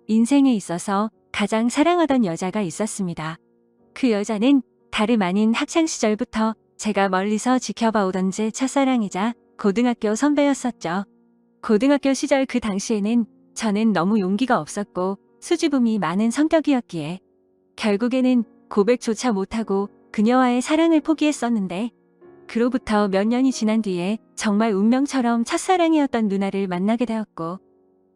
인생에 있어서 가장 사랑하던 여자가 있었습니다. 그 여자는 다름 아닌 학창시절부터 제가 멀리서 지켜봐오던 제 첫사랑이자 고등학교 선배였었죠. 고등학교 시절 그 당시에는 저는 너무 용기가 없었고 수줍음이 많은 성격이었기에 결국에는 고백조차 못하고 그녀와의 사랑을 포기했었는데, 그로부터 몇 년이 지난 뒤에 정말 운명처럼 첫사랑이었던 누나를 만나게 되었고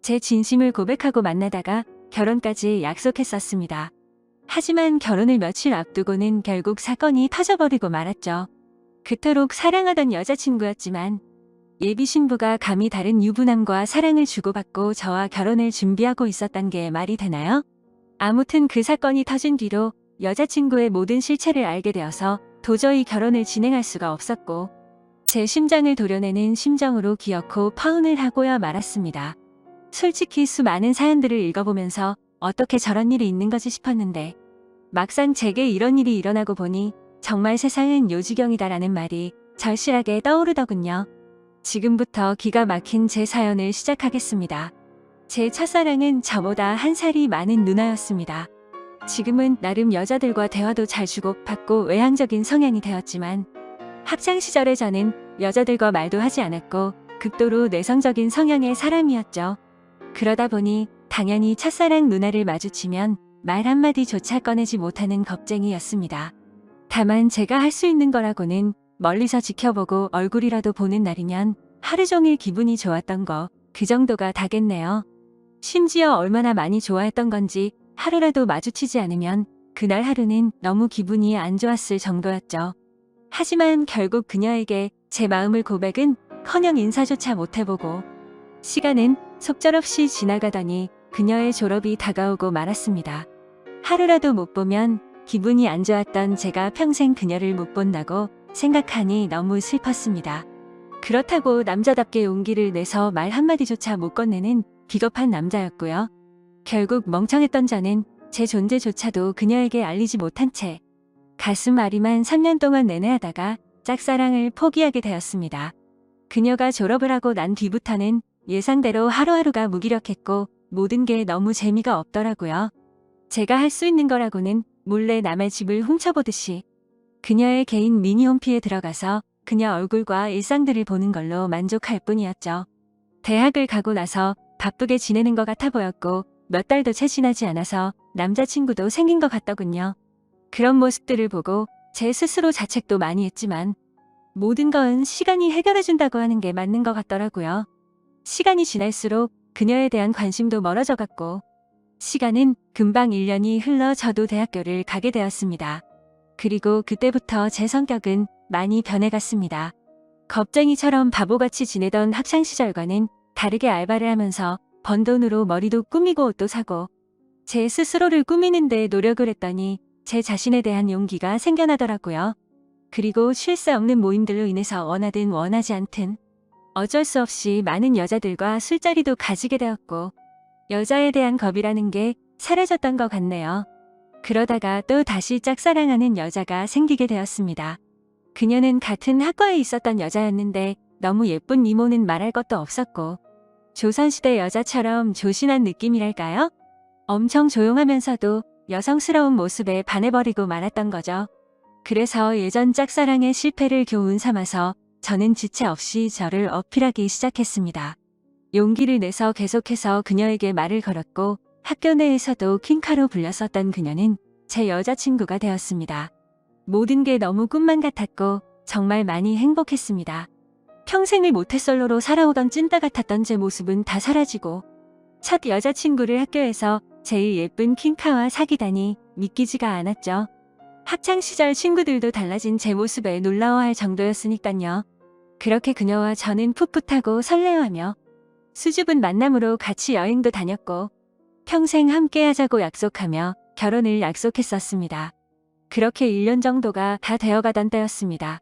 제 진심을 고백하고 만나다가 결혼까지 약속했었습니다. 하지만 결혼을 며칠 앞두고는 결국 사건이 터져버리고 말았죠. 그토록 사랑하던 여자친구였지만 예비 신부가 감히 다른 유부남과 사랑을 주고받고 저와 결혼을 준비하고 있었단 게 말이 되나요? 아무튼 그 사건이 터진 뒤로 여자친구의 모든 실체를 알게 되어서 도저히 결혼을 진행할 수가 없었고 제 심장을 도려내는 심정으로 기어코 파혼을 하고야 말았습니다. 솔직히 수많은 사연들을 읽어보면서 어떻게 저런 일이 있는 거지 싶었는데 막상 제게 이런 일이 일어나고 보니 정말 세상은 요지경이다라는 말이 절실하게 떠오르더군요. 지금부터 기가 막힌 제 사연을 시작하겠습니다. 제 첫사랑은 저보다 한 살이 많은 누나였습니다. 지금은 나름 여자들과 대화도 잘 주고받고 외향적인 성향이 되었지만 학창시절에 저는 여자들과 말도 하지 않았고 극도로 내성적인 성향의 사람이었죠. 그러다 보니 당연히 첫사랑 누나를 마주치면 말 한마디조차 꺼내지 못하는 겁쟁이였습니다. 다만 제가 할 수 있는 거라고는 멀리서 지켜보고 얼굴이라도 보는 날이면 하루 종일 기분이 좋았던 거, 그 정도가 다겠네요. 심지어 얼마나 많이 좋아했던 건지 하루라도 마주치지 않으면 그날 하루는 너무 기분이 안 좋았을 정도였죠. 하지만 결국 그녀에게 제 마음을 고백은커녕 인사조차 못해보고 시간은 속절없이 지나가더니 그녀의 졸업이 다가오고 말았습니다. 하루라도 못 보면 기분이 안 좋았던 제가 평생 그녀를 못 본다고 생각하니 너무 슬펐습니다. 그렇다고 남자답게 용기를 내서 말 한마디조차 못 건네는 비겁한 남자였고요. 결국 멍청했던 저는 제 존재조차도 그녀에게 알리지 못한 채 가슴 아리만 3년 동안 내내 하다가 짝사랑을 포기하게 되었습니다. 그녀가 졸업을 하고 난 뒤부터는 예상대로 하루하루가 무기력했고 모든 게 너무 재미가 없더라고요. 제가 할 수 있는 거라고는 몰래 남의 집을 훔쳐보듯이 그녀의 개인 미니홈피에 들어가서 그녀 얼굴과 일상들을 보는 걸로 만족할 뿐이었죠. 대학을 가고 나서 바쁘게 지내는 것 같아 보였고 몇 달도 채 지나지 않아서 남자친구도 생긴 것 같더군요. 그런 모습들을 보고 제 스스로 자책도 많이 했지만 모든 건 시간이 해결해준다고 하는 게 맞는 것 같더라고요. 시간이 지날수록 그녀에 대한 관심도 멀어져 갔고 시간은 금방 1년이 흘러 저도 대학교를 가게 되었습니다. 그리고 그때부터 제 성격은 많이 변해갔습니다. 겁쟁이처럼 바보같이 지내던 학창시절과는 다르게 알바를 하면서 번 돈으로 머리도 꾸미고 옷도 사고 제 스스로를 꾸미는데 노력을 했더니 제 자신에 대한 용기가 생겨나더라고요. 그리고 쉴 새 없는 모임들로 인해서 원하든 원하지 않든 어쩔 수 없이 많은 여자들과 술자리도 가지게 되었고 여자에 대한 겁이라는 게 사라졌던 것 같네요. 그러다가 또 다시 짝사랑하는 여자가 생기게 되었습니다. 그녀는 같은 학과에 있었던 여자였는데 너무 예쁜 미모는 말할 것도 없었고 조선시대 여자처럼 조신한 느낌이랄까요? 엄청 조용하면서도 여성스러운 모습에 반해버리고 말았던 거죠. 그래서 예전 짝사랑의 실패를 교훈 삼아서 저는 지체 없이 저를 어필하기 시작했습니다. 용기를 내서 계속해서 그녀에게 말을 걸었고 학교 내에서도 킹카로 불렸었던 그녀는 제 여자친구가 되었습니다. 모든 게 너무 꿈만 같았고 정말 많이 행복했습니다. 평생을 모태솔로로 살아오던 찐따 같았던 제 모습은 다 사라지고 첫 여자친구를 학교에서 제일 예쁜 킹카와 사귀다니 믿기지가 않았죠. 학창시절 친구들도 달라진 제 모습에 놀라워할 정도였으니깐요. 그렇게 그녀와 저는 풋풋하고 설레어하며 수줍은 만남으로 같이 여행도 다녔고 평생 함께하자고 약속하며 결혼을 약속했었습니다. 그렇게 1년 정도가 다 되어가던 때였습니다.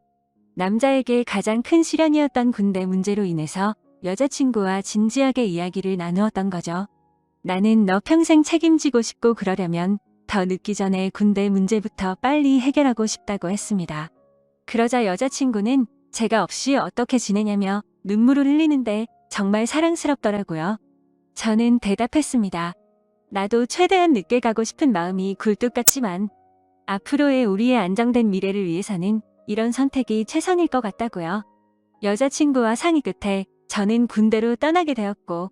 남자에게 가장 큰 시련이었던 군대 문제로 인해서 여자친구와 진지하게 이야기를 나누었던 거죠. 나는 너 평생 책임지고 싶고 그러려면 더 늦기 전에 군대 문제부터 빨리 해결하고 싶다고 했습니다. 그러자 여자친구는 제가 없이 어떻게 지내냐며 눈물을 흘리는데 정말 사랑스럽더라고요. 저는 대답했습니다. 나도 최대한 늦게 가고 싶은 마음이 굴뚝 같지만 앞으로의 우리의 안정된 미래를 위해서는 이런 선택이 최선일 것 같다고요. 여자친구와 상의 끝에 저는 군대로 떠나게 되었고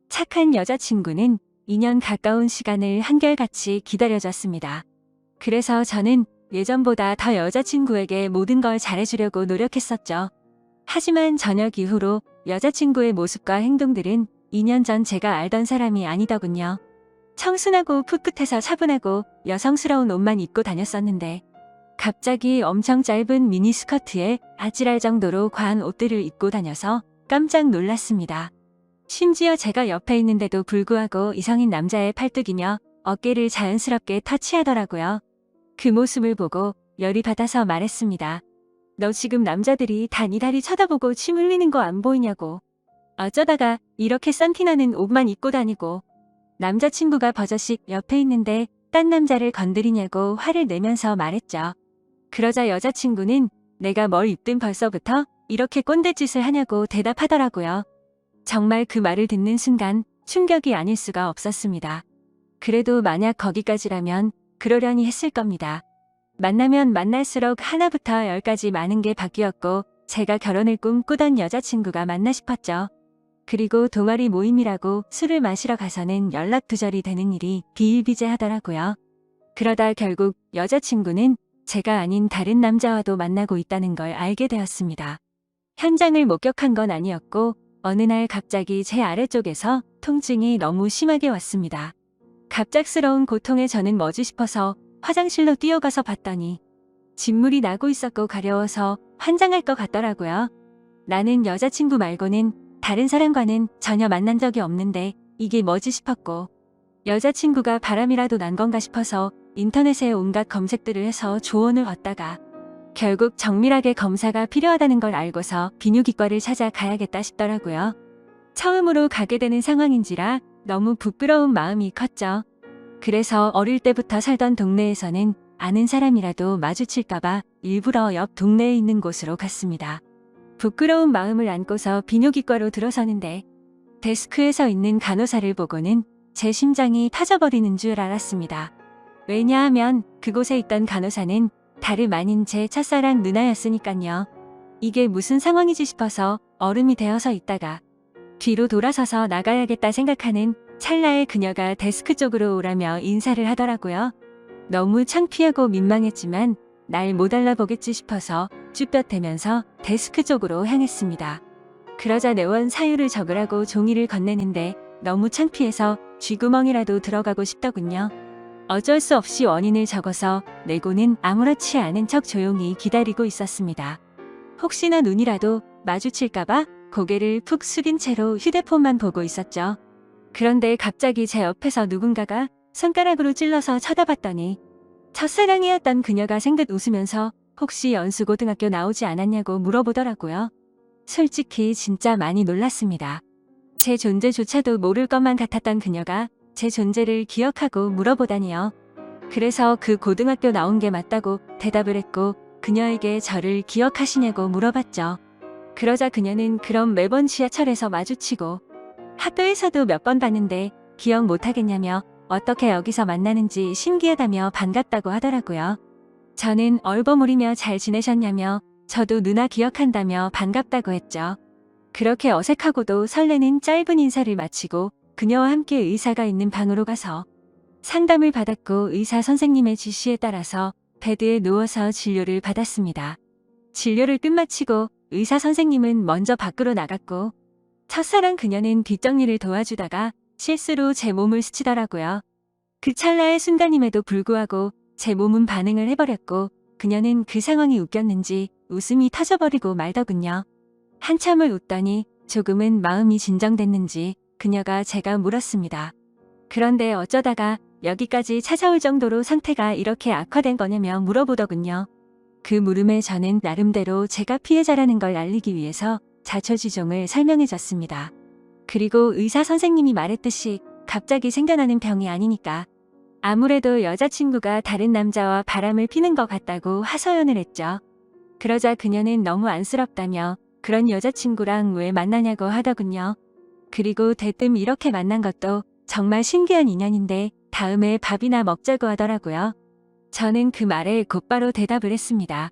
착한 여자친구는 2년 가까운 시간을 한결같이 기다려줬습니다. 그래서 저는 예전보다 더 여자친구에게 모든 걸 잘해주려고 노력했었죠. 하지만 저녁 이후로 여자친구의 모습과 행동들은 2년 전 제가 알던 사람이 아니더군요. 청순하고 풋풋해서 차분하고 여성스러운 옷만 입고 다녔었는데 갑자기 엄청 짧은 미니스커트에 아찔할 정도로 과한 옷들을 입고 다녀서 깜짝 놀랐습니다. 심지어 제가 옆에 있는데도 불구하고 이성인 남자의 팔뚝이며 어깨를 자연스럽게 터치하더라고요. 그 모습을 보고 열이 받아서 말했습니다. 너 지금 남자들이 다 네 다리 쳐다보고 침 흘리는 거 안 보이냐고. 어쩌다가 이렇게 썬티나는 옷만 입고 다니고. 남자친구가 버젓이 옆에 있는데 딴 남자를 건드리냐고 화를 내면서 말했죠. 그러자 여자친구는 내가 뭘 입든 벌써부터 이렇게 꼰대짓을 하냐고 대답하더라고요. 정말 그 말을 듣는 순간 충격이 아닐 수가 없었습니다. 그래도 만약 거기까지라면 그러려니 했을 겁니다. 만나면 만날수록 하나부터 열까지 많은 게 바뀌었고 제가 결혼을 꿈꾸던 여자친구가 맞나 싶었죠. 그리고 동아리 모임이라고 술을 마시러 가서는 연락두절이 되는 일이 비일비재하더라고요. 그러다 결국 여자친구는 제가 아닌 다른 남자와도 만나고 있다는 걸 알게 되었습니다. 현장을 목격한 건 아니었고 어느 날 갑자기 제 아래쪽에서 통증이 너무 심하게 왔습니다. 갑작스러운 고통에 저는 뭐지 싶어서 화장실로 뛰어가서 봤더니 진물이 나고 있었고 가려워서 환장할 것 같더라고요. 나는 여자친구 말고는 다른 사람과는 전혀 만난 적이 없는데 이게 뭐지 싶었고 여자친구가 바람이라도 난 건가 싶어서 인터넷에 온갖 검색들을 해서 조언을 얻다가 결국 정밀하게 검사가 필요하다는 걸 알고서 비뇨기과를 찾아가야겠다 싶더라고요. 처음으로 가게 되는 상황인지라 너무 부끄러운 마음이 컸죠. 그래서 어릴 때부터 살던 동네에서는 아는 사람이라도 마주칠까봐 일부러 옆 동네에 있는 곳으로 갔습니다. 부끄러운 마음을 안고서 비뇨기과로 들어서는데 데스크에 서 있는 간호사를 보고는 제 심장이 터져버리는 줄 알았습니다. 왜냐하면 그곳에 있던 간호사는 다름 아닌 제 첫사랑 누나였으니깐요. 이게 무슨 상황이지 싶어서 얼음이 되어서 있다가 뒤로 돌아서서 나가야겠다 생각하는 찰나에 그녀가 데스크 쪽으로 오라며 인사를 하더라고요. 너무 창피하고 민망했지만 날 못 알아보겠지 싶어서 쭈뼛대면서 데스크 쪽으로 향했습니다. 그러자 내원 사유를 적으라고 종이를 건네는데 너무 창피해서 쥐구멍이라도 들어가고 싶더군요. 어쩔 수 없이 원인을 적어서 내고는 아무렇지 않은 척 조용히 기다리고 있었습니다. 혹시나 눈이라도 마주칠까봐 고개를 푹 숙인 채로 휴대폰만 보고 있었죠. 그런데 갑자기 제 옆에서 누군가가 손가락으로 찔러서 쳐다봤더니 첫사랑이었던 그녀가 생긋 웃으면서 혹시 연수고등학교 나오지 않았냐고 물어보더라고요. 솔직히 진짜 많이 놀랐습니다. 제 존재조차도 모를 것만 같았던 그녀가 제 존재를 기억하고 물어보다니요. 그래서 그 고등학교 나온 게 맞다고 대답을 했고 그녀에게 저를 기억하시냐고 물어봤죠. 그러자 그녀는 그럼 매번 지하철에서 마주치고 학교에서도 몇 번 봤는데 기억 못하겠냐며 어떻게 여기서 만나는지 신기하다며 반갑다고 하더라고요. 저는 얼버무리며 잘 지내셨냐며 저도 누나 기억한다며 반갑다고 했죠. 그렇게 어색하고도 설레는 짧은 인사를 마치고 그녀와 함께 의사가 있는 방으로 가서 상담을 받았고 의사 선생님의 지시에 따라서 베드에 누워서 진료를 받았습니다. 진료를 끝마치고 의사 선생님은 먼저 밖으로 나갔고 첫사랑 그녀는 뒷정리를 도와주다가 실수로 제 몸을 스치더라고요. 그 찰나의 순간임에도 불구하고 제 몸은 반응을 해버렸고 그녀는 그 상황이 웃겼는지 웃음이 터져버리고 말더군요. 한참을 웃더니 조금은 마음이 진정됐는지 그녀가 제가 물었습니다. 그런데 어쩌다가 여기까지 찾아올 정도로 상태가 이렇게 악화된 거냐며 물어보더군요. 그 물음에 저는 나름대로 제가 피해자라는 걸 알리기 위해서 자초지종을 설명해줬습니다. 그리고 의사 선생님이 말했듯이 갑자기 생겨나는 병이 아니니까 아무래도 여자친구가 다른 남자와 바람을 피는 것 같다고 하소연을 했죠. 그러자 그녀는 너무 안쓰럽다며 그런 여자친구랑 왜 만나냐고 하더군요. 그리고 대뜸 이렇게 만난 것도 정말 신기한 인연인데 다음에 밥이나 먹자고 하더라고요. 저는 그 말에 곧바로 대답을 했습니다.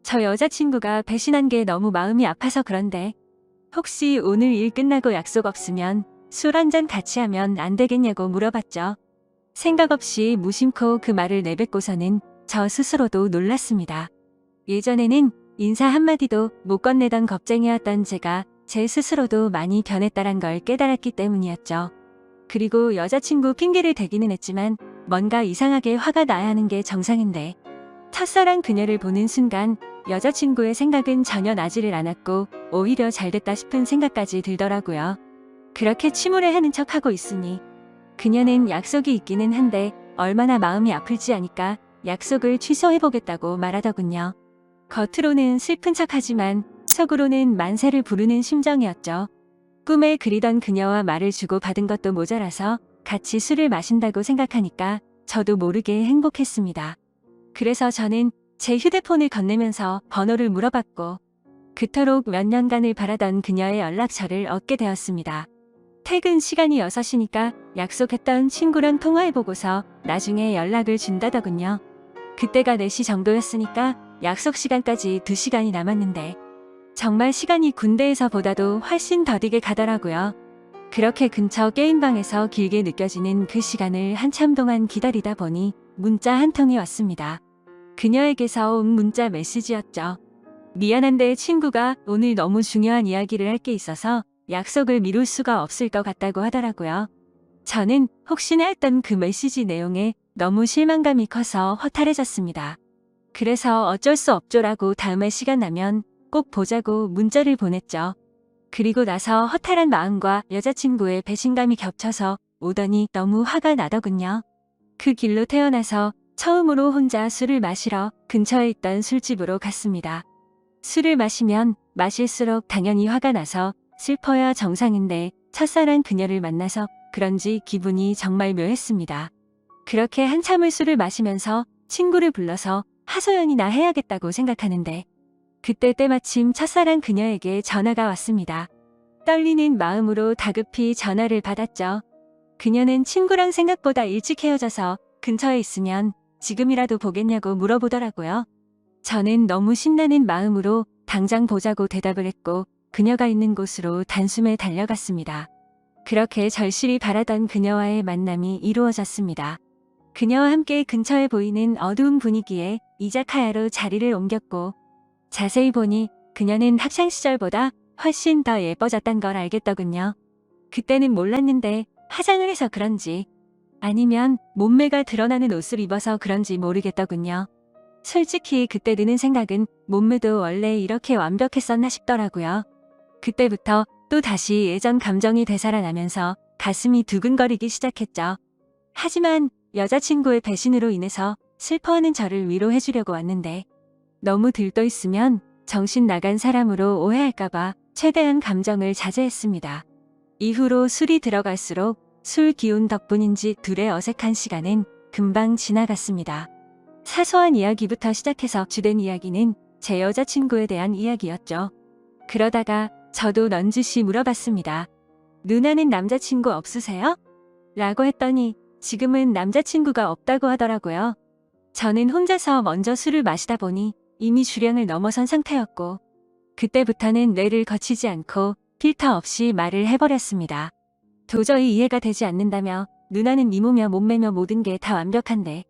저 여자친구가 배신한 게 너무 마음이 아파서 그런데 혹시 오늘 일 끝나고 약속 없으면 술 한잔 같이 하면 안 되겠냐고 물어봤죠. 생각 없이 무심코 그 말을 내뱉고서는 저 스스로도 놀랐습니다. 예전에는 인사 한마디도 못 건네던 겁쟁이였던 제가 제 스스로도 많이 변했다란 걸 깨달았기 때문이었죠. 그리고 여자친구 핑계를 대기는 했지만 뭔가 이상하게 화가 나야 하는 게 정상인데 첫사랑 그녀를 보는 순간 여자친구의 생각은 전혀 나지를 않았고 오히려 잘됐다 싶은 생각까지 들더라고요. 그렇게 침울해하는 척하고 있으니 그녀는 약속이 있기는 한데 얼마나 마음이 아플지 아니까 약속을 취소해보겠다고 말하더군요. 겉으로는 슬픈 척하지만 속으로는 만세를 부르는 심정이었죠. 꿈에 그리던 그녀와 말을 주고받은 것도 모자라서 같이 술을 마신다고 생각하니까 저도 모르게 행복했습니다. 그래서 저는 제 휴대폰을 건네면서 번호를 물어봤고 그토록 몇 년간을 바라던 그녀의 연락처를 얻게 되었습니다. 퇴근 시간이 6시니까 약속했던 친구랑 통화해보고서 나중에 연락을 준다더군요. 그때가 4시 정도였으니까 약속 시간까지 2시간이 남았는데 정말 시간이 군대에서 보다도 훨씬 더디게 가더라고요. 그렇게 근처 게임방에서 길게 느껴지는 그 시간을 한참 동안 기다리다 보니 문자 한 통이 왔습니다. 그녀에게서 온 문자 메시지였죠. 미안한데 친구가 오늘 너무 중요한 이야기를 할 게 있어서 약속을 미룰 수가 없을 것 같다고 하더라고요. 저는 혹시나 했던 그 메시지 내용에 너무 실망감이 커서 허탈해졌습니다. 그래서 어쩔 수 없죠라고 다음에 시간 나면 꼭 보자고 문자를 보냈죠. 그리고 나서 허탈한 마음과 여자친구의 배신감이 겹쳐서 오더니 너무 화가 나더군요. 그 길로 태어나서 처음으로 혼자 술을 마시러 근처에 있던 술집으로 갔습니다. 술을 마시면 마실수록 당연히 화가 나서 슬퍼야 정상인데 첫사랑 그녀를 만나서 그런지 기분이 정말 묘했습니다. 그렇게 한참을 술을 마시면서 친구를 불러서 하소연이나 해야겠다고 생각하는데 그때 때마침 첫사랑 그녀에게 전화가 왔습니다. 떨리는 마음으로 다급히 전화를 받았죠. 그녀는 친구랑 생각보다 일찍 헤어져서 근처에 있으면 지금이라도 보겠냐고 물어보더라고요. 저는 너무 신나는 마음으로 당장 보자고 대답을 했고 그녀가 있는 곳으로 단숨에 달려갔습니다. 그렇게 절실히 바라던 그녀와의 만남이 이루어졌습니다. 그녀와 함께 근처에 보이는 어두운 분위기에 이자카야로 자리를 옮겼고 자세히 보니 그녀는 학창시절보다 훨씬 더 예뻐졌단 걸 알겠더군요. 그때는 몰랐는데 화장을 해서 그런지 아니면 몸매가 드러나는 옷을 입어서 그런지 모르겠더군요. 솔직히 그때 드는 생각은 몸매도 원래 이렇게 완벽했었나 싶더라고요. 그때부터 또 다시 예전 감정이 되살아나면서 가슴이 두근거리기 시작했죠. 하지만 여자친구의 배신으로 인해서 슬퍼하는 저를 위로해주려고 왔는데 너무 들떠 있으면 정신 나간 사람으로 오해할까봐 최대한 감정을 자제했습니다. 이후로 술이 들어갈수록 술 기운 덕분인지 둘의 어색한 시간은 금방 지나갔습니다. 사소한 이야기부터 시작해서 주된 이야기는 제 여자친구에 대한 이야기였죠. 그러다가 저도 넌지시 물어봤습니다. 누나는 남자친구 없으세요? 라고 했더니 지금은 남자친구가 없다고 하더라고요. 저는 혼자서 먼저 술을 마시다 보니 이미 주량을 넘어선 상태였고 그때부터는 뇌를 거치지 않고 필터 없이 말을 해버렸습니다. 도저히 이해가 되지 않는다며 누나는 미모며 몸매며 모든 게 다 완벽한데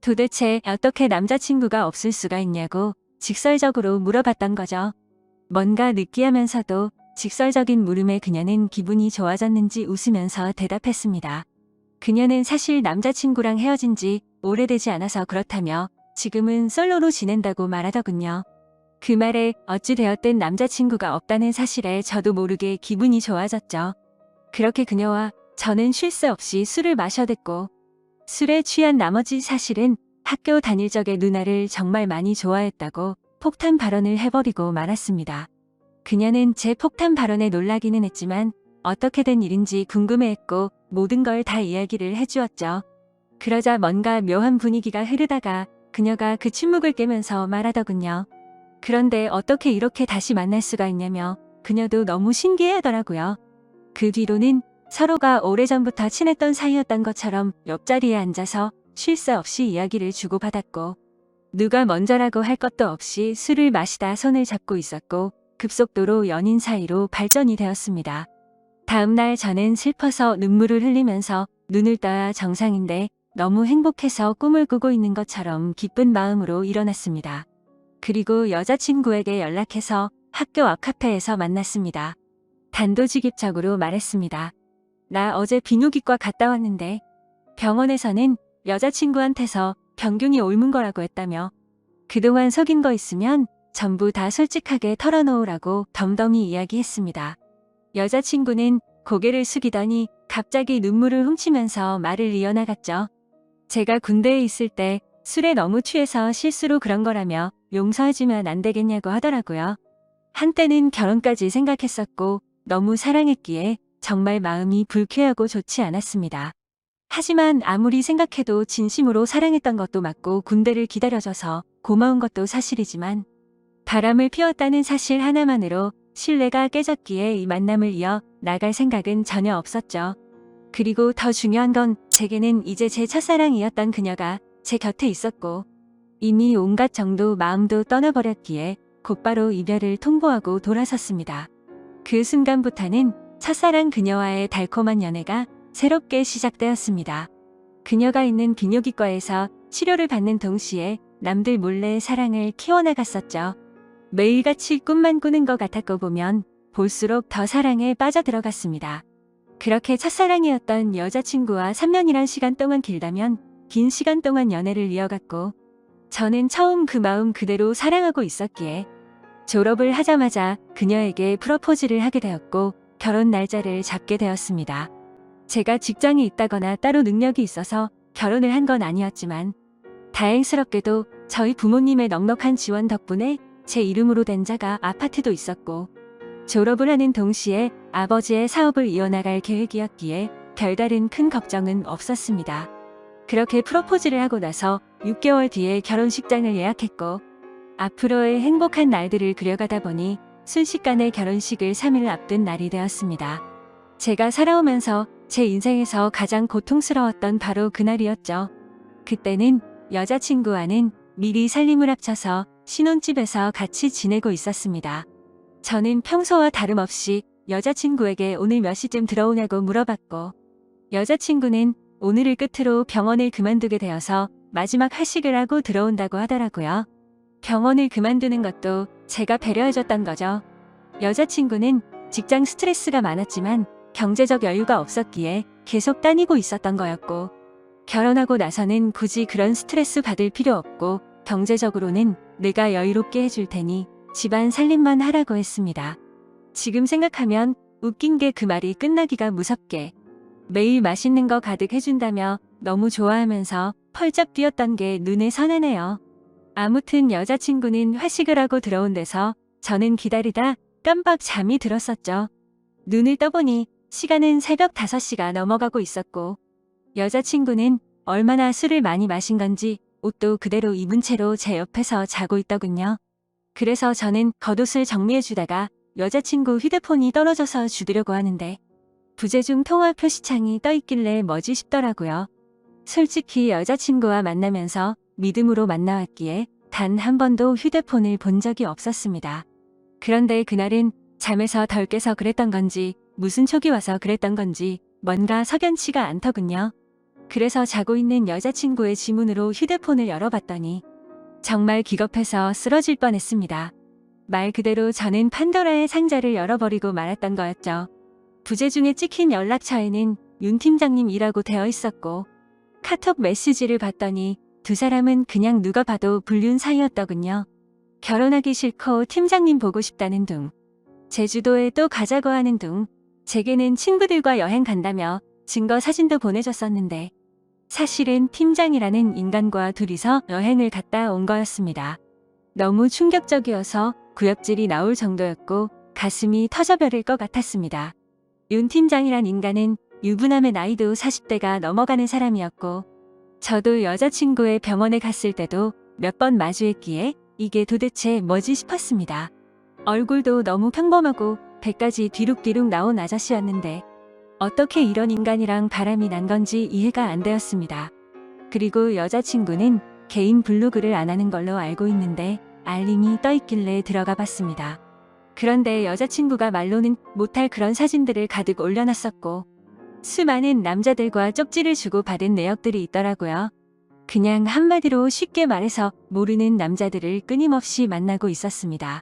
도대체 어떻게 남자친구가 없을 수가 있냐고 직설적으로 물어봤던 거죠. 뭔가 느끼하면서도 직설적인 물음에 그녀는 기분이 좋아졌는지 웃으면서 대답했습니다. 그녀는 사실 남자친구랑 헤어진 지 오래되지 않아서 그렇다며 지금은 솔로로 지낸다고 말하더군요. 그 말에 어찌 되었든 남자친구가 없다는 사실에 저도 모르게 기분이 좋아졌죠. 그렇게 그녀와 저는 쉴 새 없이 술을 마셔댔고 술에 취한 나머지 사실은 학교 다닐 적에 누나를 정말 많이 좋아했다고 폭탄 발언을 해버리고 말았습니다. 그녀는 제 폭탄 발언에 놀라기는 했지만 어떻게 된 일인지 궁금해했고 모든 걸 다 이야기를 해주었죠. 그러자 뭔가 묘한 분위기가 흐르다가 그녀가 그 침묵을 깨면서 말하더군요. 그런데 어떻게 이렇게 다시 만날 수가 있냐며 그녀도 너무 신기해하더라고요. 그 뒤로는 서로가 오래전부터 친했던 사이였던 것처럼 옆자리에 앉아서 쉴 새 없이 이야기를 주고받았고 누가 먼저라고 할 것도 없이 술을 마시다 손을 잡고 있었고 급속도로 연인 사이로 발전이 되었습니다. 다음 날 저는 슬퍼서 눈물을 흘리면서 눈을 떠야 정상인데 너무 행복해서 꿈을 꾸고 있는 것처럼 기쁜 마음으로 일어났습니다. 그리고 여자친구에게 연락해서 학교 앞 카페에서 만났습니다. 단도직입적으로 말했습니다. 나 어제 비뇨기과 갔다 왔는데 병원에서는 여자친구한테서 병균이 옮은 거라고 했다며 그동안 속인 거 있으면 전부 다 솔직하게 털어놓으라고 덤덤히 이야기했습니다. 여자친구는 고개를 숙이더니 갑자기 눈물을 훔치면서 말을 이어나갔죠. 제가 군대에 있을 때 술에 너무 취해서 실수로 그런 거라며 용서해주면 안 되겠냐고 하더라고요. 한때는 결혼까지 생각했었고 너무 사랑했기에 정말 마음이 불쾌하고 좋지 않았습니다. 하지만 아무리 생각해도 진심으로 사랑했던 것도 맞고 군대를 기다려줘서 고마운 것도 사실이지만 바람을 피웠다는 사실 하나만으로 신뢰가 깨졌기에 이 만남을 이어 나갈 생각은 전혀 없었죠. 그리고 더 중요한 건 제게는 이제 제 첫사랑이었던 그녀가 제 곁에 있었고 이미 온갖 정도 마음도 떠나버렸기에 곧바로 이별을 통보하고 돌아섰습니다. 그 순간부터는 첫사랑 그녀와의 달콤한 연애가 새롭게 시작되었습니다. 그녀가 있는 비뇨기과에서 치료를 받는 동시에 남들 몰래 사랑을 키워나갔었죠. 매일같이 꿈만 꾸는 것 같았고 보면 볼수록 더 사랑에 빠져들어갔습니다. 그렇게 첫사랑이었던 여자친구와 3년이란 시간 동안 길다면 긴 시간 동안 연애를 이어갔고 저는 처음 그 마음 그대로 사랑하고 있었기에 졸업을 하자마자 그녀에게 프러포즈를 하게 되었고 결혼 날짜를 잡게 되었습니다. 제가 직장이 있다거나 따로 능력이 있어서 결혼을 한 건 아니었지만 다행스럽게도 저희 부모님의 넉넉한 지원 덕분에 제 이름으로 된 자가 아파트도 있었고 졸업을 하는 동시에 아버지의 사업을 이어나갈 계획이었기에 별다른 큰 걱정은 없었습니다. 그렇게 프로포즈를 하고 나서 6개월 뒤에 결혼식장을 예약했고 앞으로의 행복한 날들을 그려가다 보니 순식간에 결혼식을 3일 앞둔 날이 되었습니다. 제가 살아오면서 제 인생에서 가장 고통스러웠던 바로 그날이었죠. 그때는 여자친구와는 미리 살림을 합쳐서 신혼집에서 같이 지내고 있었습니다. 저는 평소와 다름없이 여자친구에게 오늘 몇 시쯤 들어오냐고 물어봤고 여자친구는 오늘을 끝으로 병원을 그만두게 되어서 마지막 회식을 하고 들어온다고 하더라고요. 병원을 그만두는 것도 제가 배려해줬던 거죠. 여자친구는 직장 스트레스가 많았지만 경제적 여유가 없었기에 계속 다니고 있었던 거였고 결혼하고 나서는 굳이 그런 스트레스 받을 필요 없고 경제적으로는 내가 여유롭게 해줄 테니 집안 살림만 하라고 했습니다. 지금 생각하면 웃긴 게 그 말이 끝나기가 무섭게 매일 맛있는 거 가득 해준다며 너무 좋아하면서 펄쩍 뛰었던 게 눈에 선하네요. 아무튼 여자친구는 회식을 하고 들어온 데서 저는 기다리다 깜빡 잠이 들었었죠. 눈을 떠보니 시간은 새벽 5시가 넘어가고 있었고 여자친구는 얼마나 술을 많이 마신 건지 옷도 그대로 입은 채로 제 옆에서 자고 있더군요. 그래서 저는 겉옷을 정리해주다가 여자친구 휴대폰이 떨어져서 주드려고 하는데 부재중 통화 표시창이 떠있길래 뭐지 싶더라고요. 솔직히 여자친구와 만나면서 믿음으로 만나왔기에 단 한 번도 휴대폰을 본 적이 없었습니다. 그런데 그날은 잠에서 덜 깨서 그랬던 건지 무슨 촉이 와서 그랬던 건지 뭔가 석연치가 않더군요. 그래서 자고 있는 여자친구의 지문으로 휴대폰을 열어봤더니 정말 기겁해서 쓰러질 뻔했습니다. 말 그대로 저는 판도라의 상자를 열어버리고 말았던 거였죠. 부재중에 찍힌 연락처에는 윤 팀장님이라고 되어 있었고 카톡 메시지를 봤더니 두 사람은 그냥 누가 봐도 불륜 사이였더군요. 결혼하기 싫고 팀장님 보고 싶다는 둥, 제주도에 또 가자고 하는 둥, 제게는 친구들과 여행 간다며 증거 사진도 보내줬었는데 사실은 팀장이라는 인간과 둘이서 여행을 갔다 온 거였습니다. 너무 충격적이어서 구역질이 나올 정도였고 가슴이 터져버릴 것 같았습니다. 윤 팀장이란 인간은 유부남의 나이도 40대가 넘어가는 사람이었고 저도 여자친구의 병원에 갔을 때도 몇 번 마주했기에 이게 도대체 뭐지 싶었습니다. 얼굴도 너무 평범하고 배까지 뒤룩뒤룩 나온 아저씨였는데 어떻게 이런 인간이랑 바람이 난 건지 이해가 안 되었습니다. 그리고 여자친구는 개인 블로그를 안 하는 걸로 알고 있는데 알림이 떠 있길래 들어가 봤습니다. 그런데 여자친구가 말로는 못할 그런 사진들을 가득 올려놨었고 수많은 남자들과 쪽지를 주고 받은 내역들이 있더라고요. 그냥 한마디로 쉽게 말해서 모르는 남자들을 끊임없이 만나고 있었습니다.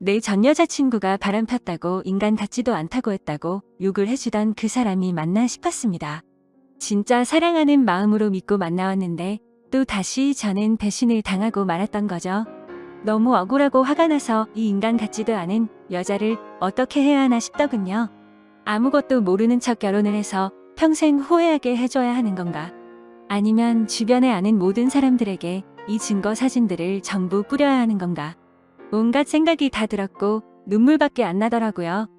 내 전 여자친구가 바람 폈다고 인간 같지도 않다고 했다고 욕을 해주던 그 사람이 맞나 싶었습니다. 진짜 사랑하는 마음으로 믿고 만나왔는데 또 다시 저는 배신을 당하고 말았던 거죠. 너무 억울하고 화가 나서 이 인간 같지도 않은 여자를 어떻게 해야 하나 싶더군요. 아무것도 모르는 척 결혼을 해서 평생 후회하게 해줘야 하는 건가? 아니면 주변에 아는 모든 사람들에게 이 증거 사진들을 전부 뿌려야 하는 건가? 온갖 생각이 다 들었고 눈물밖에 안 나더라고요.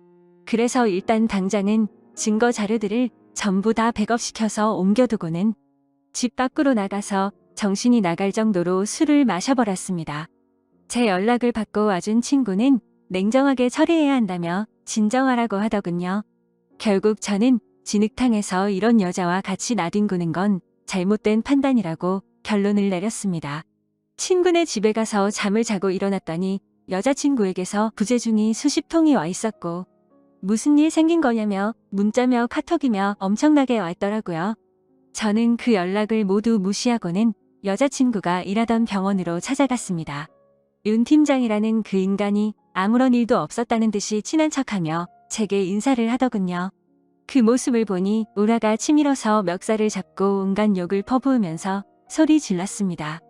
그래서 일단 당장은 증거 자료들을 전부 다 백업시켜서 옮겨두고는 집 밖으로 나가서 정신이 나갈 정도로 술을 마셔버렸습니다. 제 연락을 받고 와준 친구는 냉정하게 처리해야 한다며 진정하라고 하더군요. 결국 저는 진흙탕에서 이런 여자와 같이 나뒹구는 건 잘못된 판단이라고 결론을 내렸습니다. 친구네 집에 가서 잠을 자고 일어났더니 여자친구에게서 부재중이 수십 통이 와 있었고 무슨 일 생긴 거냐며 문자며 카톡이며 엄청나게 왔더라고요. 저는 그 연락을 모두 무시하고는 여자친구가 일하던 병원으로 찾아갔습니다. 윤 팀장이라는 그 인간이 아무런 일도 없었다는 듯이 친한 척하며 제게 인사를 하더군요. 그 모습을 보니 우라가 치밀어서 멱살을 잡고 온갖 욕을 퍼부으면서 소리 질렀습니다.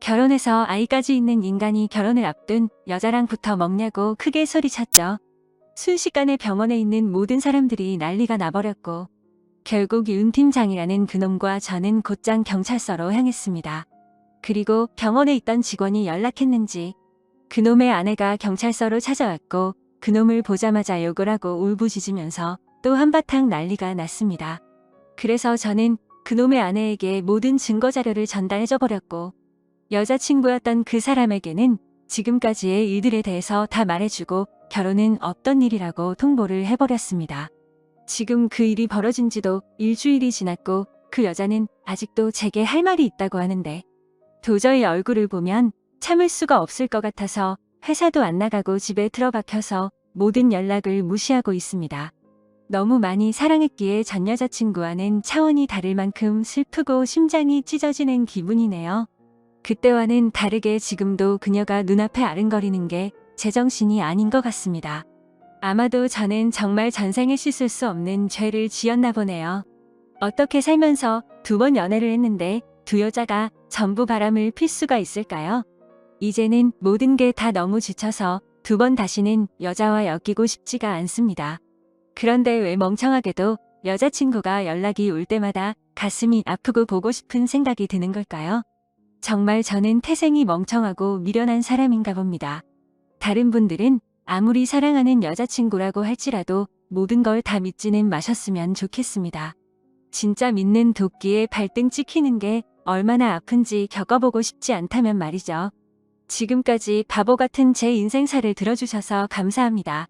결혼해서 아이까지 있는 인간이 결혼을 앞둔 여자랑 붙어 먹냐고 크게 소리쳤죠. 순식간에 병원에 있는 모든 사람들이 난리가 나버렸고 결국 윤 팀장이라는 그놈과 저는 곧장 경찰서로 향했습니다. 그리고 병원에 있던 직원이 연락했는지 그놈의 아내가 경찰서로 찾아왔고 그놈을 보자마자 욕을 하고 울부짖으면서 또 한바탕 난리가 났습니다. 그래서 저는 그놈의 아내에게 모든 증거자료를 전달해줘버렸고 여자친구였던 그 사람에게는 지금까지의 일들에 대해서 다 말해주고 결혼은 없던 일이라고 통보를 해버렸습니다. 지금 그 일이 벌어진 지도 일주일이 지났고 그 여자는 아직도 제게 할 말이 있다고 하는데 도저히 얼굴을 보면 참을 수가 없을 것 같아서 회사도 안 나가고 집에 틀어박혀서 모든 연락을 무시하고 있습니다. 너무 많이 사랑했기에 전 여자친구와는 차원이 다를 만큼 슬프고 심장이 찢어지는 기분이네요. 그때와는 다르게 지금도 그녀가 눈앞에 아른거리는 게 제정신이 아닌 것 같습니다. 아마도 저는 정말 전생에 씻을 수 없는 죄를 지었나 보네요. 어떻게 살면서 2번 연애를 했는데 두 여자가 전부 바람을 필 수가 있을까요? 이제는 모든 게 다 너무 지쳐서 2번 다시는 여자와 엮이고 싶지가 않습니다. 그런데 왜 멍청하게도 여자친구가 연락이 올 때마다 가슴이 아프고 보고 싶은 생각이 드는 걸까요? 정말 저는 태생이 멍청하고 미련한 사람인가 봅니다. 다른 분들은 아무리 사랑하는 여자친구라고 할지라도 모든 걸 다 믿지는 마셨으면 좋겠습니다. 진짜 믿는 도끼에 발등 찍히는 게 얼마나 아픈지 겪어보고 싶지 않다면 말이죠. 지금까지 바보 같은 제 인생사를 들어주셔서 감사합니다.